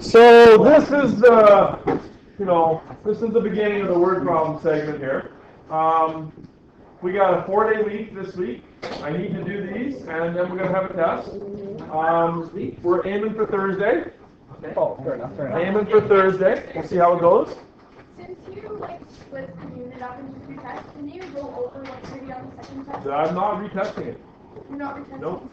So this is the beginning of the word problem segment here. We got a 4-day week this week. I need to do these, and then we're going to have a test. We're aiming for Thursday. Oh, fair enough. Aiming for Thursday. We'll see how it goes. Since you split the unit up into 2 tests, can you go over what's going to be on the second test? I'm not retesting it. You're not retesting? Nope.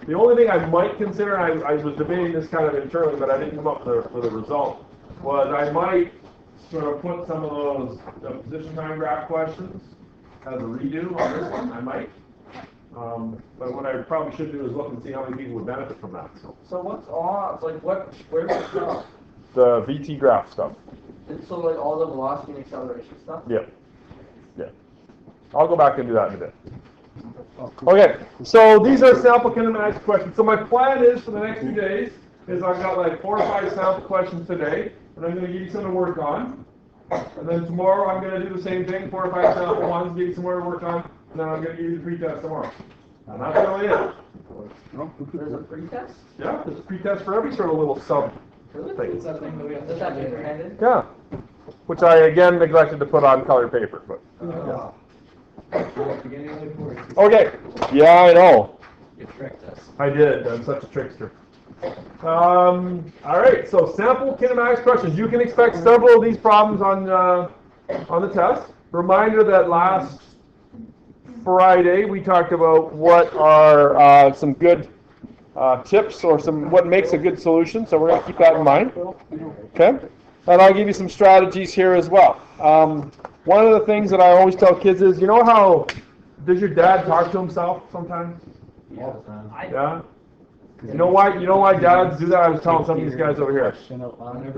The only thing I might consider, and I was debating this kind of internally, but I didn't come up with a result, was I might sort of put some of those position time graph questions as a redo on this one. I might. But what I probably should do is look and see how many people would benefit from that. So what's off? Where's the stuff? The VT graph stuff. So like all the velocity and acceleration stuff? Yeah. I'll go back and do that in a bit. Okay, so these are sample kinematics questions. So my plan is for the next few days is I've got like 4 or 5 sample questions today, and I'm going to give you some to work on. And then tomorrow I'm going to do the same thing, 4 or 5 sample ones, give you some more to work on, and then I'm going to give you the pretest tomorrow. And that's really it. There's a pretest? Yeah, there's a pretest for every sort of little sub thing. Is that finger-handed? Yeah, which I again neglected to put on colored paper, but. Yeah. Okay. Yeah, I know. You tricked us. I did. I'm such a trickster. All right. So sample kinematics questions. You can expect several of these problems on the test. Reminder that last Friday we talked about what are some good tips or what makes a good solution. So we're going to keep that in mind. Okay. And I'll give you some strategies here as well. One of the things that I always tell kids is, you know how, does your dad talk to himself sometimes? Yeah? You know why dads do that? I was telling some of these guys over here.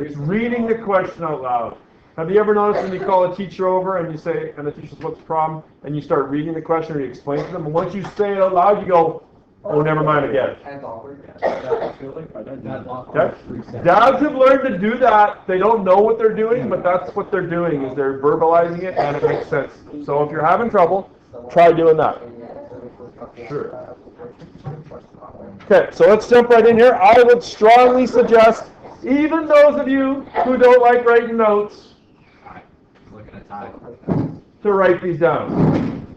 It's reading the question out loud. Have you ever noticed when you call a teacher over and you say, and the teacher says, what's the problem? And you start reading the question or you explain to them, and once you say it out loud, you go, oh, never mind, I get it. Okay? Dads have learned to do that. They don't know what they're doing, but that's what they're doing, is they're verbalizing it, and it makes sense. So if you're having trouble, try doing that. Sure. Okay, so let's jump right in here. I would strongly suggest, even those of you who don't like writing notes, to write these down.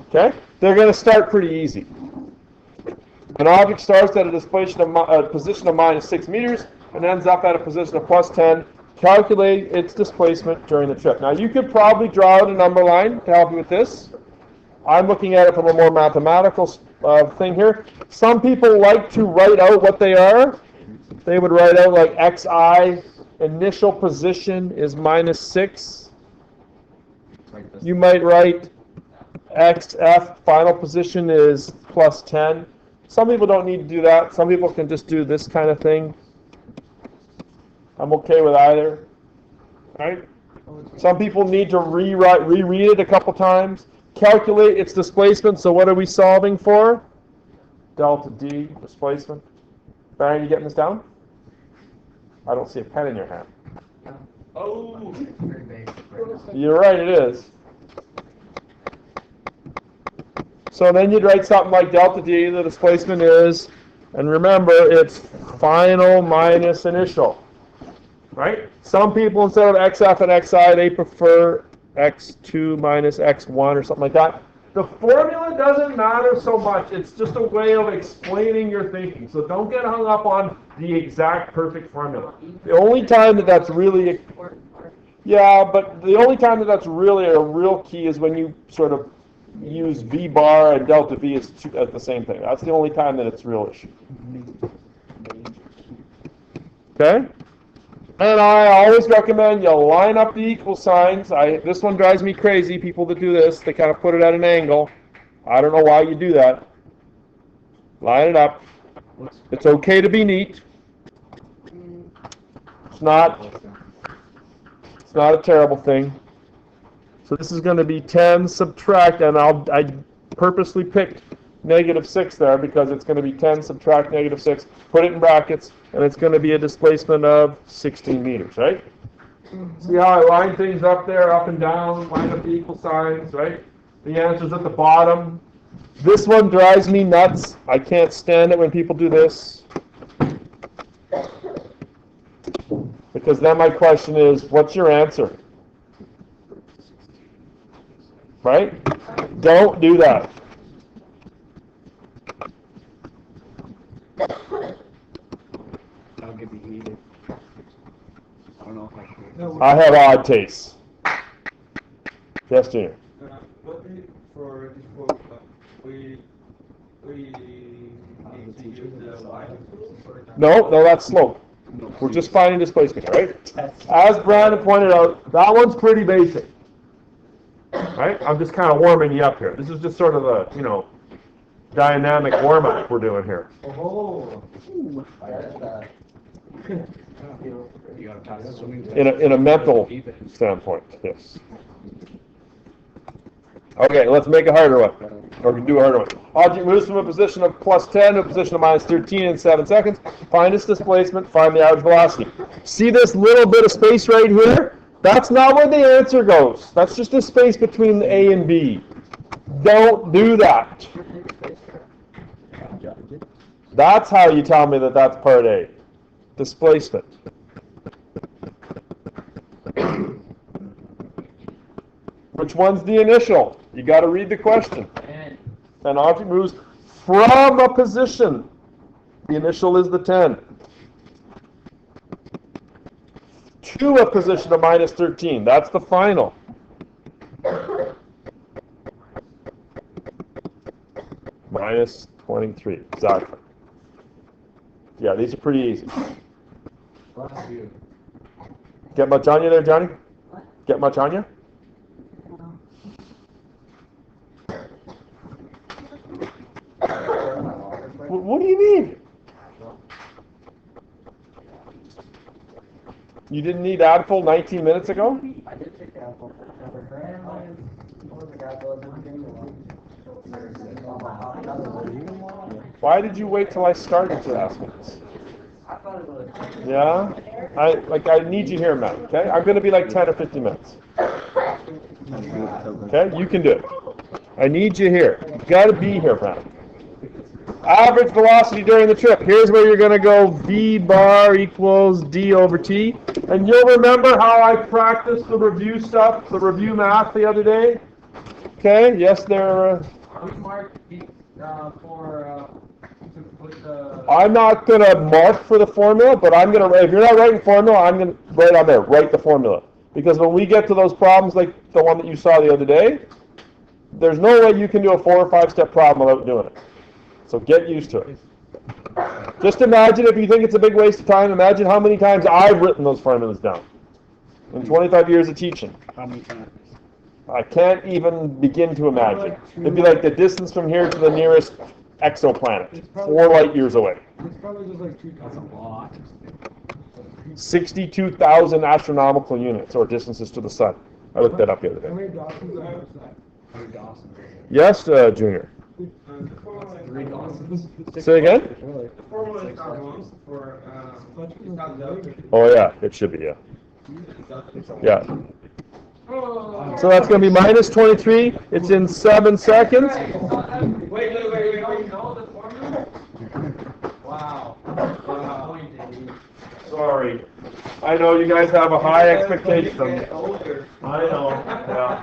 Okay? They're going to start pretty easy. An object starts at a position of minus 6 meters and ends up at a position of plus 10. Calculate its displacement during the trip. Now, you could probably draw out a number line to help you with this. I'm looking at it from a more mathematical thing here. Some people like to write out what they are. They would write out like xi, initial position is minus 6. You might write xf, final position is plus 10. Some people don't need to do that. Some people can just do this kind of thing. I'm okay with either. Right? Some people need to reread it a couple times. Calculate its displacement. So what are we solving for? Delta D, displacement. Brian, you getting this down? I don't see a pen in your hand. Oh! You're right, it is. So then you'd write something like delta D, the displacement is, and remember, it's final minus initial. Right? Some people, instead of xf and xi, they prefer x2 minus x1 or something like that. The formula doesn't matter so much. It's just a way of explaining your thinking. So don't get hung up on the exact perfect formula. The only time that's really... Yeah, but the only time that's really a real key is when you sort of use V bar and delta V as the same thing. That's the only time that it's real issue. Okay? And I always recommend you line up the equal signs. This one drives me crazy, people that do this. They kind of put it at an angle. I don't know why you do that. Line it up. It's okay to be neat. It's not a terrible thing. So this is going to be 10 subtract, and I purposely picked -6 there because it's going to be 10 subtract -6. Put it in brackets, and it's going to be a displacement of 16 meters, right? See how I line things up there, up and down, line up the equal signs, right? The answer's at the bottom. This one drives me nuts. I can't stand it when people do this. Because then my question is, what's your answer? Right? Don't do that. I'll give you heated. I don't know if I should. I have odd tastes. Yes, Junior. What is for this work? We need to use the Y. No, that's slope. We're just finding displacement, right? As Brandon pointed out, that one's pretty basic. Right? I'm just kind of warming you up here. This is just sort of a, dynamic warm-up we're doing here. Oh. You gotta pass the swimming test. In a mental standpoint, yes. Okay, let's make a harder one. Or we can do a harder one. Object moves from a position of +10 to a position of -13 in 7 seconds. Find its displacement, find the average velocity. See this little bit of space right here? That's not where the answer goes. That's just the space between the A and B. Don't do that. That's how you tell me that that's part A. Displacement. Which one's the initial? You got to read the question. An object moves from a position. The initial is the 10. To a position of -13. That's the final. -23. Exactly. Yeah, these are pretty easy. Get much on you there, Johnny? Get much on you? What do you mean? You didn't need Advil 19 minutes ago? I did take the apple. Why did you wait till I started to ask me this? I thought it was. Yeah? I need you here, Matt, okay? I'm going to be like 10 or 15 minutes. Okay? You can do it. I need you here. You've got to be here, Matt. Average velocity during the trip. Here's where you're going to go V bar equals D over T. And you'll remember how I practiced the review stuff, the review math the other day? Okay? Yes, there. Mark for to put the. I'm not going to mark for the formula, but I'm going to, if you're not writing formula, I'm going to write on there, write the formula. Because when we get to those problems like the one that you saw the other day, there's no way you can do a 4 or 5 step problem without doing it. So get used to it. Just imagine, if you think it's a big waste of time, imagine how many times I've written those formulas down in 25 years of teaching. How many times? I can't even begin to imagine. It'd be like the distance from here to the nearest exoplanet, 4 light years away. It's probably just like 2 That's a lot. 62,000 astronomical units, or distances to the sun. I looked that up the other day. many Dawson's are that? Three Dawsons. Yes, Junior. 3 Dawsons. Say again? The formula is not wrong for it's not the Oh yeah, it should be, yeah. Yeah. So that's going to be -23. It's in 7 seconds. Wait, you know the formula? Wow. Sorry. I know you guys have a high expectation of me. Older. I know, yeah.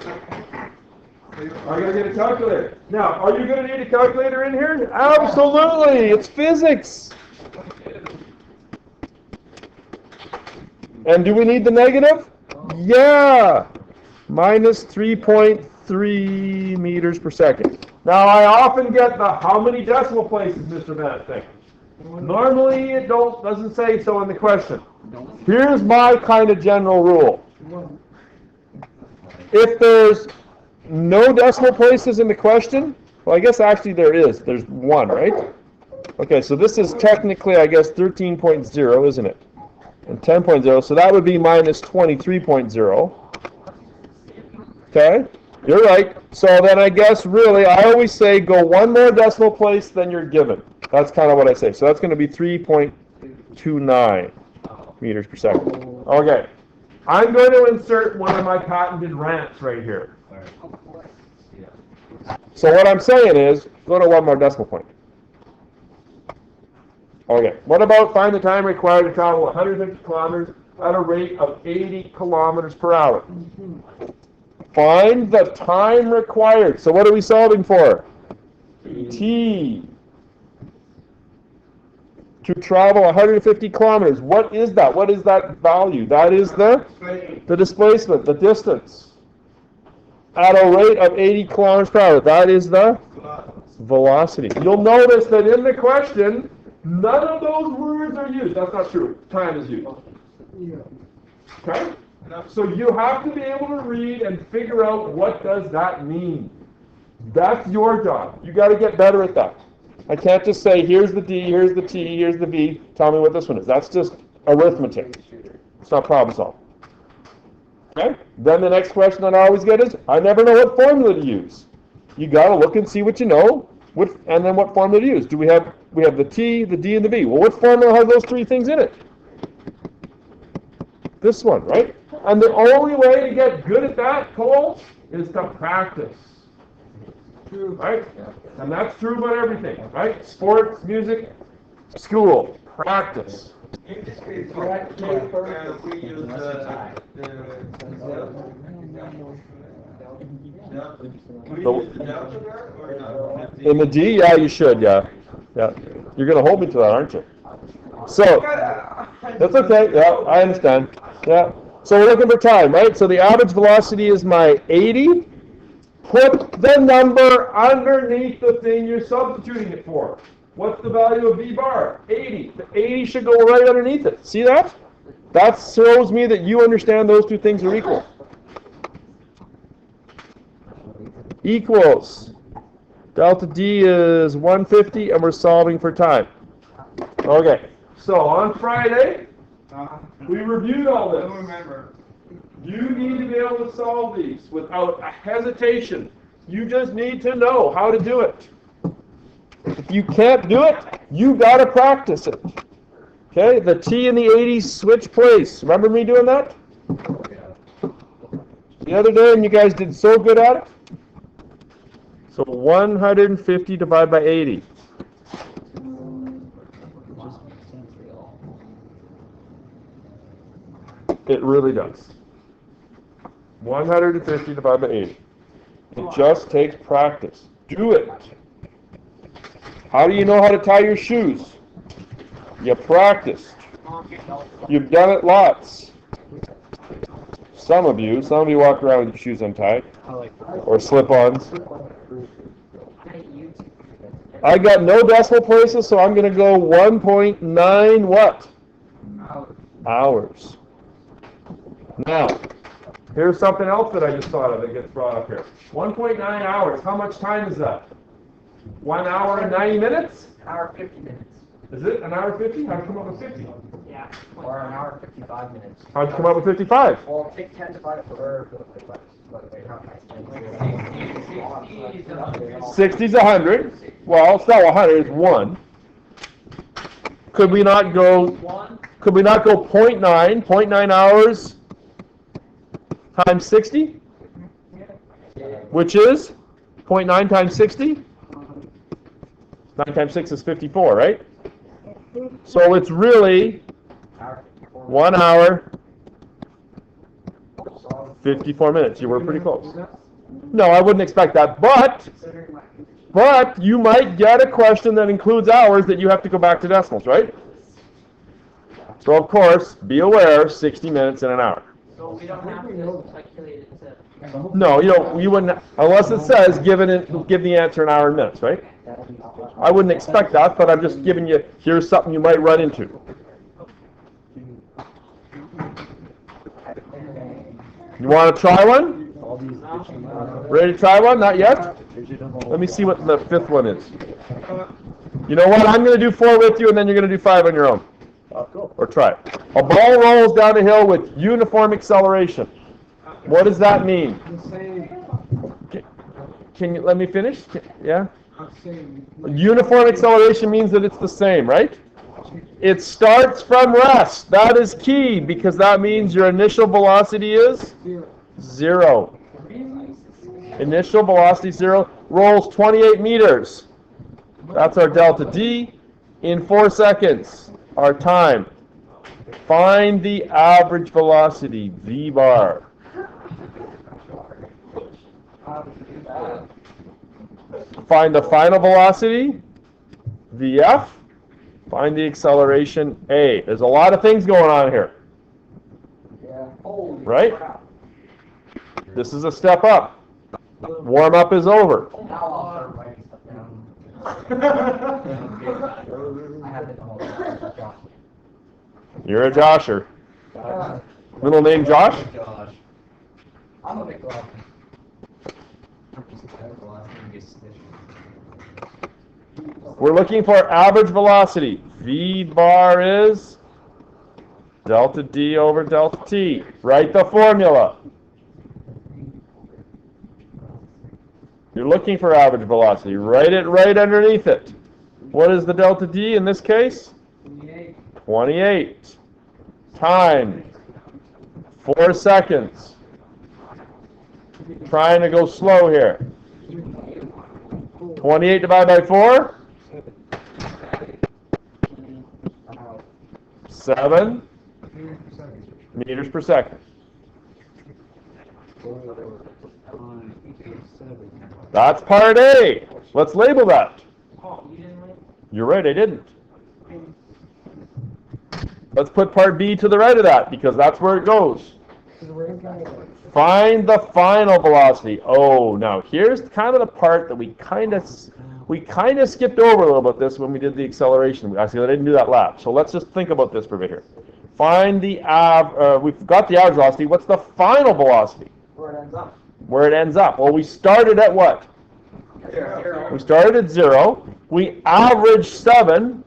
I'm going to get a calculator. Now, are you going to need a calculator in here? Absolutely! It's physics! And do we need the negative? Yeah! -3.3 meters per second. Now, I often get the how many decimal places, Mr. Bennett thing. Normally, it doesn't say so in the question. Here's my kind of general rule. If there's no decimal places in the question, well, I guess actually there is. There's 1, right? Okay, so this is technically, I guess, 13.0, isn't it? And 10.0, so that would be -23.0. Okay, you're right. So then I guess really, I always say go 1 more decimal place than you're given. That's kind of what I say. So that's going to be 3.29 meters per second. Okay, I'm going to insert one of my patented rants right here. So what I'm saying is, go to 1 more decimal point. Okay, what about find the time required to travel 150 kilometers at a rate of 80 kilometers per hour. Find the time required. So what are we solving for? T. To travel 150 kilometers. What is that? What is that value? That is the displacement, the distance. At a rate of 80 kilometers per hour. That is the velocity. You'll notice that in the question, none of those words are used. That's not true. Time is used. Okay? So you have to be able to read and figure out what does that mean. That's your job. You got to get better at that. I can't just say, here's the D, here's the T, here's the V, tell me what this one is. That's just arithmetic. It's not problem solving. Okay? Then the next question that I always get is, I never know what formula to use. You got to look and see what you know, and then what formula to use. Do we have the T, the D, and the V? Well, what formula has those three things in it? This one, right? And the only way to get good at that, Cole, is to practice. Right? And that's true about everything, right? Sports, music, school, practice. In this case, we use the delta there or not? In the D, yeah, you should, yeah. Yeah. You're going to hold me to that, aren't you? So, that's okay, yeah, I understand. Yeah. So we're looking for time, right? So the average velocity is my 80. Put the number underneath the thing you're substituting it for. What's the value of V bar? 80. The 80 should go right underneath it. See that? That shows me that you understand those two things are equal. Equals. Delta D is 150, and we're solving for time. Okay. So on Friday, we reviewed all I don't this. remember. You need to be able to solve these without a hesitation. You just need to know how to do it. If you can't do it, you got to practice it. Okay, the T and the 80 switch place. Remember me doing that? The other day, and you guys did so good at it. So 150 divided by 80. It really does. 150 divided by 80. It just takes practice. Do it. How do you know how to tie your shoes? You practiced. You've done it lots. Some of you walk around with your shoes untied. Or slip-ons. I got no decimal places, so I'm going to go 1.9 what? Hours. Now, here's something else that I just thought of that gets brought up here. 1.9 hours. How much time is that? 1 hour and 90 minutes? Hour 50 minutes. Is it an hour 50? How'd you come up with 50? Yeah. Or an hour 55 minutes. How'd you come up with 55? Well, take 10 divided for 60's 100. Well, it's not 100. It's 1. Could we not go 0.9? 0.9 hours times 60? Which is 0.9 times 60? 9 times 6 is 54, right? So it's really 1 hour, 54 minutes. You were pretty close. No, I wouldn't expect that. But you might get a question that includes hours that you have to go back to decimals, right? So, of course, be aware, 60 minutes in an hour. So we don't have to calculate it to... No, you wouldn't, unless it says give the answer in hour and minutes, right? I wouldn't expect that, but I'm just giving you, here's something you might run into. You want to try one? Ready to try one? Not yet? Let me see what the fifth one is. You know what? I'm going to do 4 with you, and then you're going to do 5 on your own. Or try it. A ball rolls down a hill with uniform acceleration. What does that mean? Can you let me finish? Yeah? Uniform acceleration means that it's the same, right? It starts from rest. That is key because that means your initial velocity is 0. Initial velocity 0. Rolls 28 meters. That's our delta D in 4 seconds. Our time. Find the average velocity, V bar. Find the final velocity, VF. Find the acceleration, A. There's a lot of things going on here, Yeah. Holy right? crap. This is a step up. Warm up is over. Now I'll start writing stuff down. I have it all. Josh. You're a Josher. Middle name Josh? Josh. I'm a McLaughlin. We're looking for average velocity. V bar is delta D over delta T. Write the formula. You're looking for average velocity. Write it right underneath it. What is the delta D in this case? 28 times 4 seconds. Trying to go slow here. 28 divided by 4? 7 meters per second. That's part A. Let's label that. Oh, you didn't write? You're right, I didn't. Let's put part B to the right of that, because that's where it goes. Find the final velocity. Oh, now here's kind of the part that we kind of skipped over a little bit this when we did the acceleration. Actually, I didn't do that lap. So let's just think about this for a bit here. Find the we've got the average velocity. What's the final velocity? Where it ends up. Where it ends up. Well, we started at what? Zero. We started at 0. We averaged 7.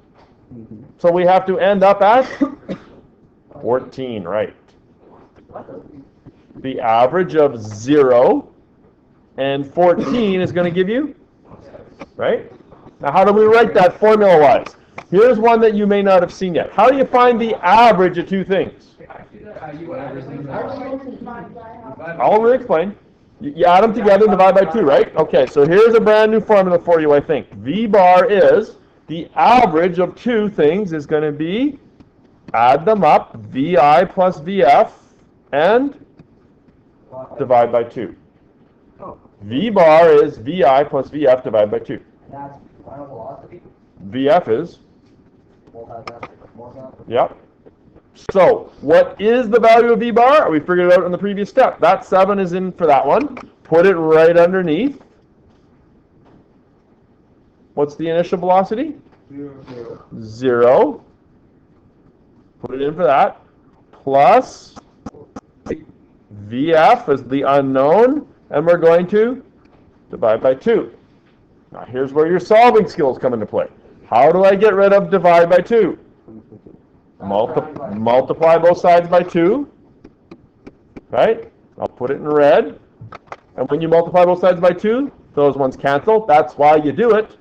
So we have to end up at 14, right? The average of 0 and 14 is going to give you, right? Now, how do we write that formula-wise? Here's one that you may not have seen yet. How do you find the average of two things? I'll re-explain. You add them together and divide by 2, right? Okay, so here's a brand new formula for you, I think. V bar is the average of two things is going to be, add them up, VI plus VF, and divide by 2. V bar is VI plus VF divided by 2. That's final velocity. VF is, We'll have that more than that. yep. So, what is the value of V bar? We figured it out in the previous step. That 7 is in for that one. Put it right underneath. What's the initial velocity? 0. Put it in for that. Plus VF is the unknown, and we're going to divide by 2. Now here's where your solving skills come into play. How do I get rid of divide by 2? Multiply both sides by 2. Right? I'll put it in red. And when you multiply both sides by 2, those ones cancel. That's why you do it.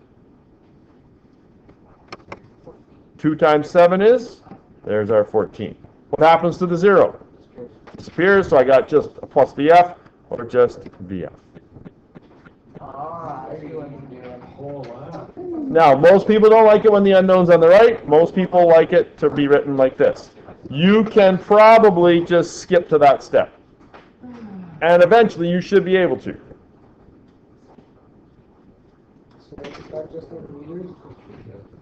2 times 7 is, there's our 14. What happens to the 0? Disappears, so I got just a plus VF or just VF. Now, most people don't like it when the unknown's on the right. Most people like it to be written like this. You can probably just skip to that step. And eventually you should be able to.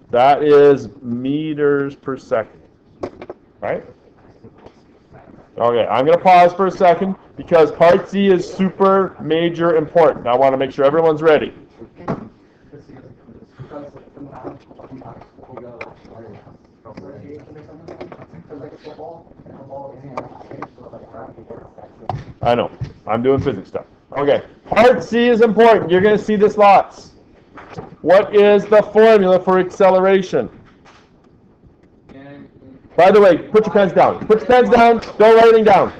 That is meters per second. Right? Okay, I'm going to pause for a second because part C is super major important. I want to make sure everyone's ready. I know. I'm doing physics stuff. Okay. Part C is important. You're going to see this lots. What is the formula for acceleration? By the way, put your pens down. Put your pens down. Don't write anything down.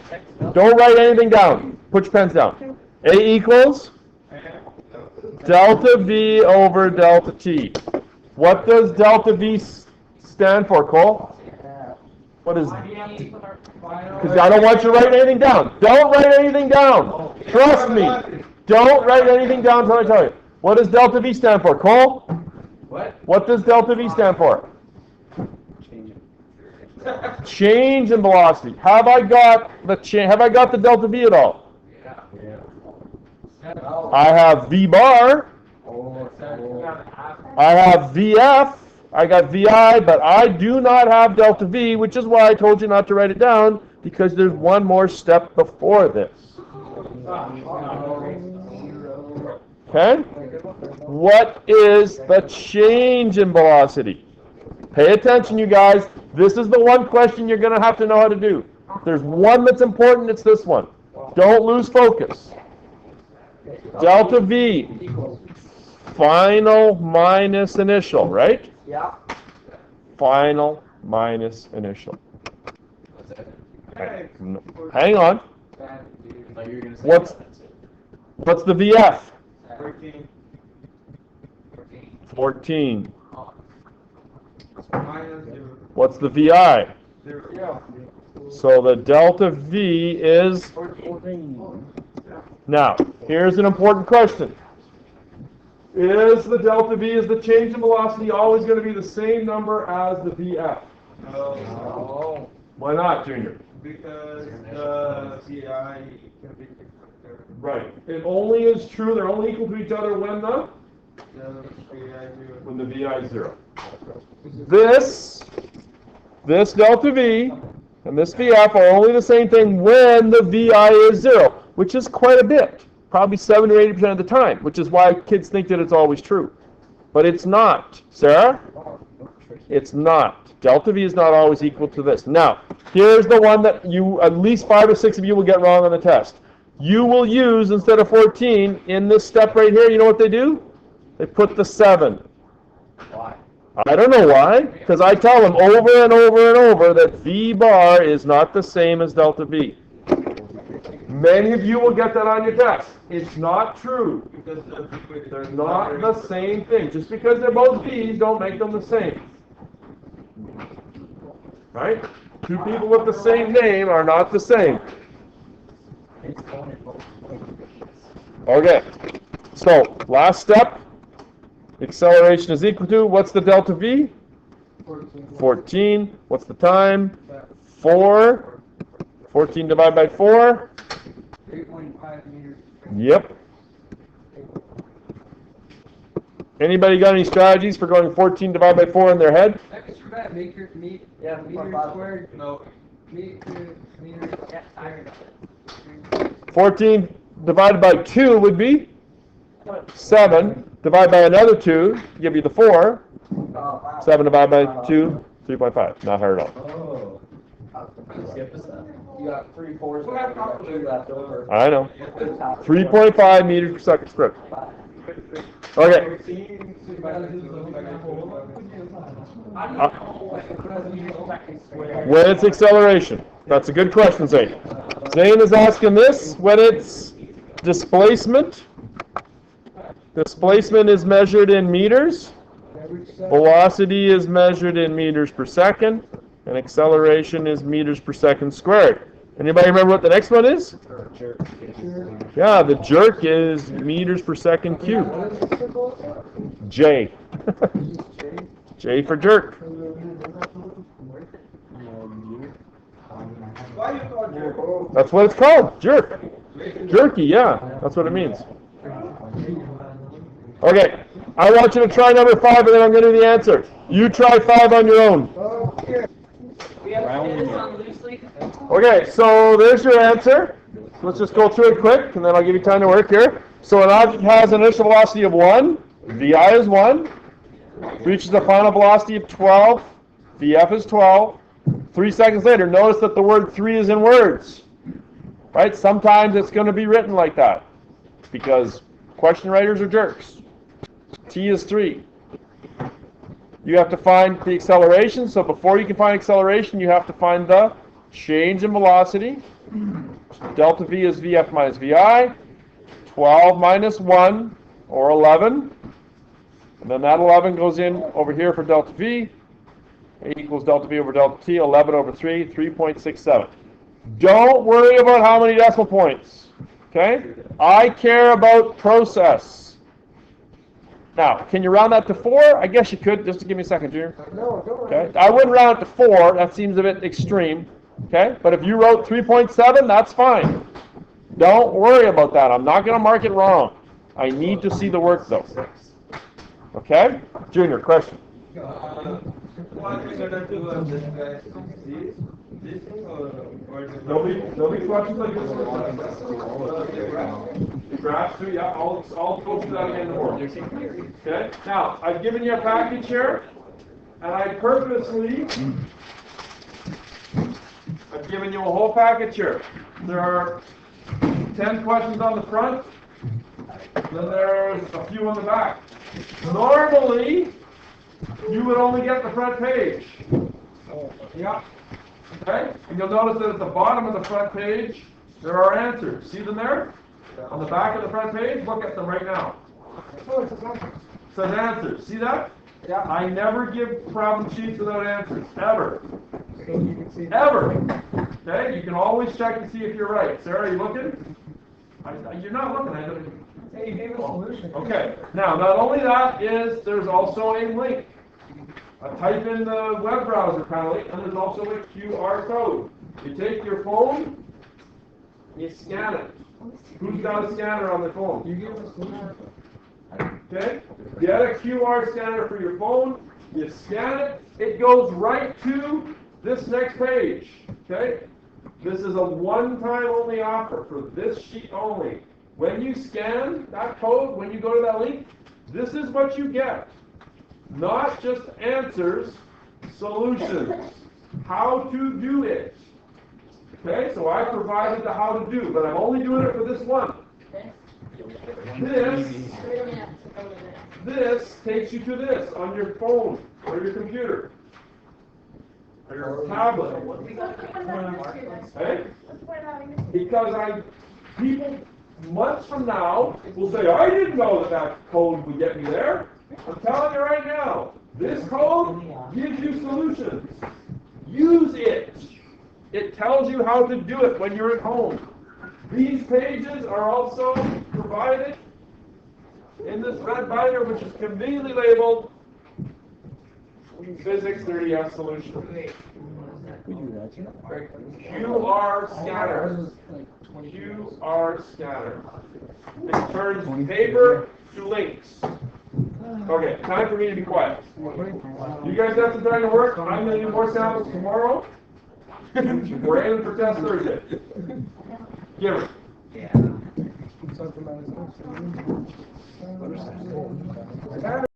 Don't write anything down. Put your pens down. A equals delta V over delta T. What does delta V stand for, Cole? What is it? Because I don't want you to write anything down. Don't write anything down. Trust me. Don't write anything down until I tell you. What does delta V stand for, Cole? What? What does delta V stand for? Change in velocity. Have I got the delta V at all? I have V bar. I have VF. I got VI, but I do not have delta V, which is why I told you not to write it down, because there's one more step before this. Okay? What is the change in velocity? Pay attention, you guys. This is the one question you're going to have to know how to do. There's one that's important, it's this one. Don't lose focus. Delta V, final minus initial, right? Yeah. Final minus initial. Hang on. What's the VF? 14. What's the VI? So the delta V is... Now, here's an important question. Is the delta V, is the change in velocity always going to be the same number as the VF? No. Why not, Junior? Because the CI can be Right. It only is true, they're only equal to each other when the VI is 0. This delta V and this VF are only the same thing when the VI is 0, which is quite a bit. Probably 70 or 80% of the time, which is why kids think that it's always true. But it's not. Sarah? It's not. Delta V is not always equal to this. Now, here's the one that at least 5 or 6 of you will get wrong on the test. You will use, instead of 14, in this step right here, you know what they do? They put the 7. Why? I don't know why, because I tell them over and over and over that V bar is not the same as delta V. Many of you will get that on your test. It's not true. They're not the same thing. Just because they're both V's, don't make them the same. Right? Two people with the same name are not the same. Okay. So, last step. Acceleration is equal to, what's the delta V? 14. What's the time? 4. 14 divided by 4. 3.5 meters. Yep. Anybody got any strategies for going 14 divided by 4 in their head? Meter squared. No. Meter. Yeah, iron. 14 divided by 2 would be 7. Divided by another 2, give you the 4. 7 divided by 2, 3.5. Not hard at all. You got 3 fours. You got 2 left over. I know. 3.5 meters per second squared. Okay. When it's acceleration. That's a good question, Zane. Zane is asking this when it's displacement. Displacement is measured in meters. Velocity is measured in meters per second. And acceleration is meters per second squared. Anybody remember what the next one is? Yeah, the jerk is meters per second cubed. J. J for jerk. Why you call jerk? That's what it's called, jerk. Jerky, yeah, that's what it means. Okay, I want you to try number 5 and then I'm going to do the answer. You try 5 on your own. Okay, so there's your answer. Let's just go through it quick and then I'll give you time to work here. So an object has an initial velocity of 1, VI is 1, reaches a final velocity of 12, VF is 12. 3 seconds later, notice that the word 3 is in words. Right? Sometimes it's going to be written like that because question writers are jerks. T is 3. You have to find the acceleration, so before you can find acceleration, you have to find the change in velocity. Delta V is VF minus VI. 12 minus 1, or 11. And then that 11 goes in over here for delta V. A equals delta V over delta T, 11 over 3, 3.67. Don't worry about how many decimal points. Okay? I care about process. Now, can you round that to 4? I guess you could, just to give me a second, Junior. No, go Okay, I wouldn't round it to 4, that seems a bit extreme. Okay, but if you wrote 3.7, that's fine. Don't worry about that, I'm not going to mark it wrong. I need to see the work though. Okay? Junior, question. What we gonna do on this guy? This thing or There'll be questions like this one. The graphs too, yeah, I'll go through that again in the morning. Okay, now, I've given you a package here, and I purposely, I've given you a whole package here. There are 10 questions on the front, then there's a few on the back. Normally, you would only get the front page. Yeah. Okay? And you'll notice that at the bottom of the front page, there are answers. See them there? On the back of the front page, look at them right now. It says answers. See that? Yeah. I never give problem sheets without answers. Ever. Ever. Okay? You can always check to see if you're right. Sarah, are you looking? You're not looking. I don't. Hey, you gave a solution. Okay. Now, not only that is, there's also a link. A type in the web browser panel, and there's also a QR code. You take your phone, you scan it. Who's got a scanner on their phone? You give a solution. Okay? Get a QR scanner for your phone, you scan it, it goes right to this next page. Okay? This is a one-time only offer for this sheet only. When you scan that code, when you go to that link, this is what you get. Not just answers, solutions. How to do it. Okay, so I provided the how to do, but I'm only doing it for this one. This takes you to this on your phone or your computer or your tablet. Okay? Because people months from now will say, I didn't know that code would get me there. I'm telling you right now, this code gives you solutions. Use it. It tells you how to do it when you're at home. These pages are also provided in this red binder, which is conveniently labeled Physics 30F Solution. QR scanner. QR scanner. It turns paper to links. Okay, time for me to be quiet. You guys have some time to work. I'm going to do more samples tomorrow. We're aiming for test Thursday. Give it.